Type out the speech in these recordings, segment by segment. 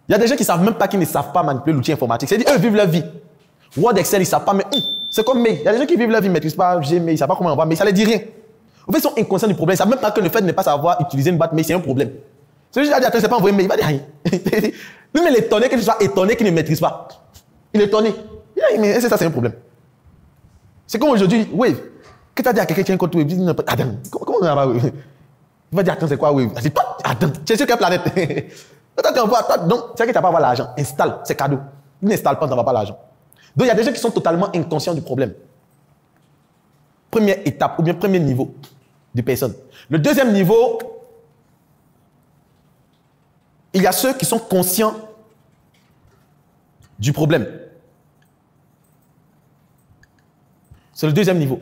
Il y a des gens qui ne savent même pas qu'ils ne savent pas manipuler l'outil informatique. C'est-à-dire, eux vivent leur vie. Word, Excel, ils ne savent pas, mais c'est comme Mail. Il y a des gens qui vivent leur vie, ils ne maîtrisent pas Gmail, ils ne savent pas comment on va, mais ça ne les dit rien. En fait, ils sont inconscients du problème. Ils ne savent même pas que le fait de ne pas savoir utiliser une boîte mail, c'est un problème. Celui qui a dit, attends, c'est pas envoyé mail, il va dire rien. Lui, mais il est étonné que tu sois étonné qu'il ne maîtrise pas. Il est étonné. Il dit, mais ça, c'est un problème. C'est comme aujourd'hui, Wave. Que tu as dit à quelqu'un qui a un compte Wave, il dit, attends, comment on va Wave? Il va dire, attends, c'est quoi Wave? Il dit, attends, tu es sur quelle planète? Donc, c'est vrai que tu n'as pas avoir l'argent. Installe, c'est cadeau. N'installe pas, tu n'auras pas l'argent. Donc, il y a des gens qui sont totalement inconscients du problème. Première étape, ou bien premier niveau de personne. Le deuxième niveau, il y a ceux qui sont conscients du problème. C'est le deuxième niveau.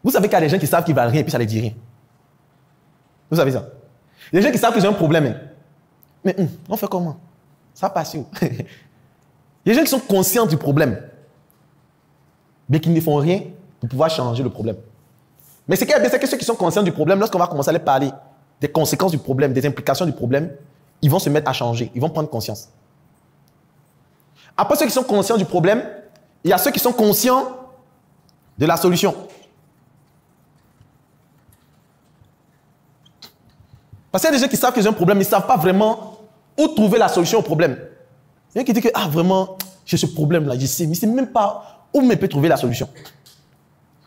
Vous savez qu'il y a des gens qui savent qu'ils ne valent rien et puis ça ne les dit rien. Vous savez ça? Il y a des gens qui savent qu'ils ont un problème. Hein. Mais on fait comment? Ça passe où? Il y a des gens qui sont conscients du problème, mais qui ne font rien pour pouvoir changer le problème. Mais ce qui est bien, c'est que ceux qui sont conscients du problème, lorsqu'on va commencer à les parler des conséquences du problème, des implications du problème, ils vont se mettre à changer, ils vont prendre conscience. Après ceux qui sont conscients du problème, il y a ceux qui sont conscients de la solution. Parce qu'il y a des gens qui savent qu'ils ont un problème, ils ne savent pas vraiment où trouver la solution au problème. Il y a qui dit que, vraiment, j'ai ce problème-là, je sais, mais je ne sais même pas où on peut trouver la solution.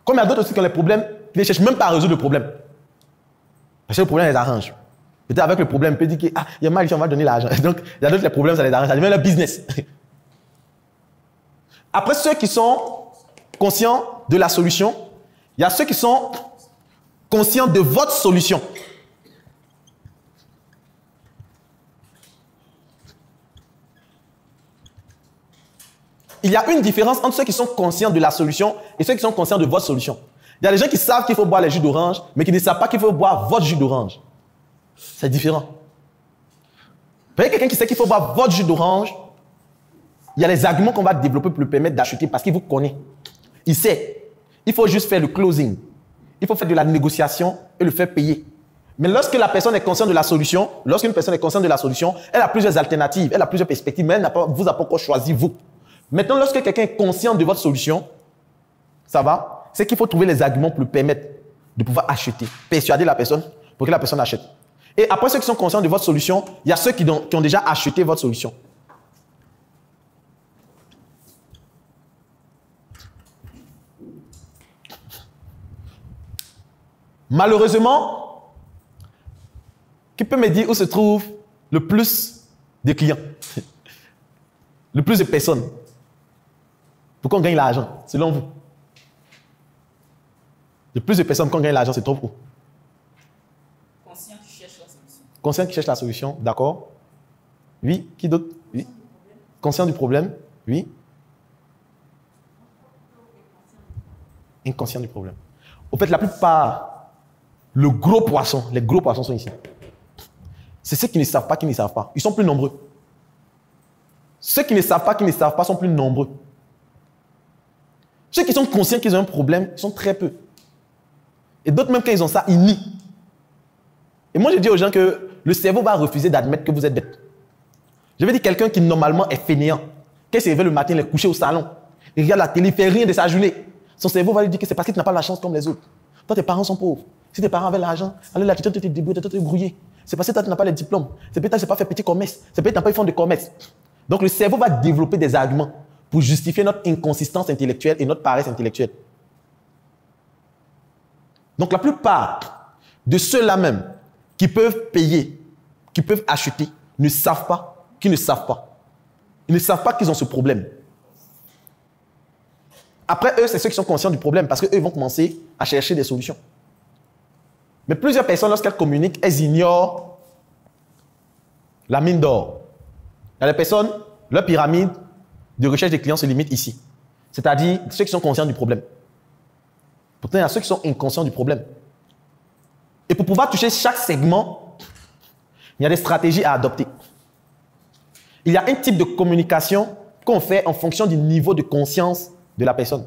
Comme il y a d'autres aussi qui ont les problèmes, qui ne cherchent même pas à résoudre le problème. Parce que le problème les arrange. Peut-être avec le problème, peut dire que, il y a mal, on va donner l'argent. Donc, il y a d'autres, les problèmes, ça les arrange, ça devient leur business. Après, ceux qui sont conscients de la solution, il y a ceux qui sont conscients de votre solution. Il y a une différence entre ceux qui sont conscients de la solution et ceux qui sont conscients de votre solution. Il y a des gens qui savent qu'il faut boire les jus d'orange, mais qui ne savent pas qu'il faut boire votre jus d'orange. C'est différent. Vous voyez, quelqu'un qui sait qu'il faut boire votre jus d'orange, il y a les arguments qu'on va développer pour lui permettre d'acheter parce qu'il vous connaît. Il sait. Il faut juste faire le closing. Il faut faire de la négociation et le faire payer. Mais lorsque la personne est consciente de la solution, lorsqu'une personne est consciente de la solution, elle a plusieurs alternatives, elle a plusieurs perspectives, mais elle vous a pas encore choisi vous. Maintenant, lorsque quelqu'un est conscient de votre solution, ça va, c'est qu'il faut trouver les arguments pour lui permettre de pouvoir acheter, persuader la personne pour que la personne achète. Et après ceux qui sont conscients de votre solution, il y a ceux qui ont déjà acheté votre solution. Malheureusement, qui peut me dire où se trouve le plus de clients, le plus de personnes? Pourquoi on gagne l'argent, selon vous? Le plus de personnes, quand on gagne l'argent, c'est trop où? Conscient qui cherche la solution. Conscient qui cherche la solution, d'accord? Oui, qui d'autre? Oui. Conscient du problème? Oui. Inconscient du problème. Au fait, la plupart, les gros poissons sont ici. C'est ceux qui ne savent pas, qui ne savent pas. Ils sont plus nombreux. Ceux qui ne savent pas sont plus nombreux. Ceux qui sont conscients qu'ils ont un problème, ils sont très peu. Et d'autres, même quand ils ont ça, ils nient. Et moi, je dis aux gens que le cerveau va refuser d'admettre que vous êtes bête. Je veux dire quelqu'un qui, normalement, est fainéant. Quand il se réveille le matin, il est couché au salon. Il regarde la télé, il ne fait rien de sa journée. Son cerveau va lui dire que c'est parce que tu n'as pas la chance comme les autres. Toi, tes parents sont pauvres. Si tes parents avaient l'argent, allez là, tu te débrouilles, tu te grouiller. C'est parce que toi, tu n'as pas les diplômes. C'est peut-être que tu n'as pas fait petit commerce. C'est peut-être que tu n'as pas eu fonds de commerce. Donc, le cerveau va développer des arguments pour justifier notre inconsistance intellectuelle et notre paresse intellectuelle. Donc, la plupart de ceux-là même qui peuvent payer, qui peuvent acheter, ne savent pas qu'ils ne savent pas. Ils ne savent pas qu'ils ont ce problème. Après, eux, c'est ceux qui sont conscients du problème parce qu'eux vont commencer à chercher des solutions. Mais plusieurs personnes, lorsqu'elles communiquent, elles ignorent la mine d'or. Il y a des personnes, leur pyramide de recherche des clients se limite ici. C'est-à-dire ceux qui sont conscients du problème. Pourtant, il y a ceux qui sont inconscients du problème. Et pour pouvoir toucher chaque segment, il y a des stratégies à adopter. Il y a un type de communication qu'on fait en fonction du niveau de conscience de la personne.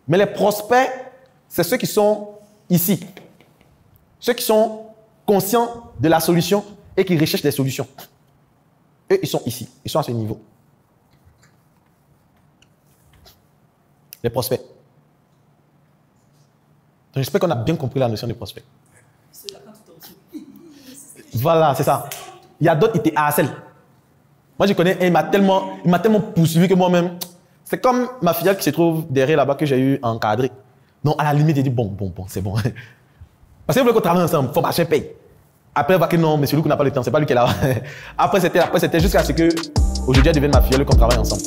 Mais les prospects, c'est ceux qui sont ici. Ceux qui sont conscients de la solution et qui recherchent des solutions. Eux, ils sont ici, ils sont à ce niveau. Les prospects. Donc, j'espère qu'on a bien compris la notion de prospect. Voilà, c'est ça. Il y a d'autres qui te harcèlent. Moi, je connais un, il m'a tellement poursuivi que moi-même, c'est comme ma fille qui se trouve derrière là-bas que j'ai eu encadré. Donc, à la limite, il dit bon, c'est bon. Parce qu'il voulait qu'on travaille ensemble, formation paye. Après, il va que non, mais celui qui n'a pas le temps, c'est pas lui qui est là. Après, c'était jusqu'à ce que, aujourd'hui, elle devienne ma fille, qu'on travaille ensemble.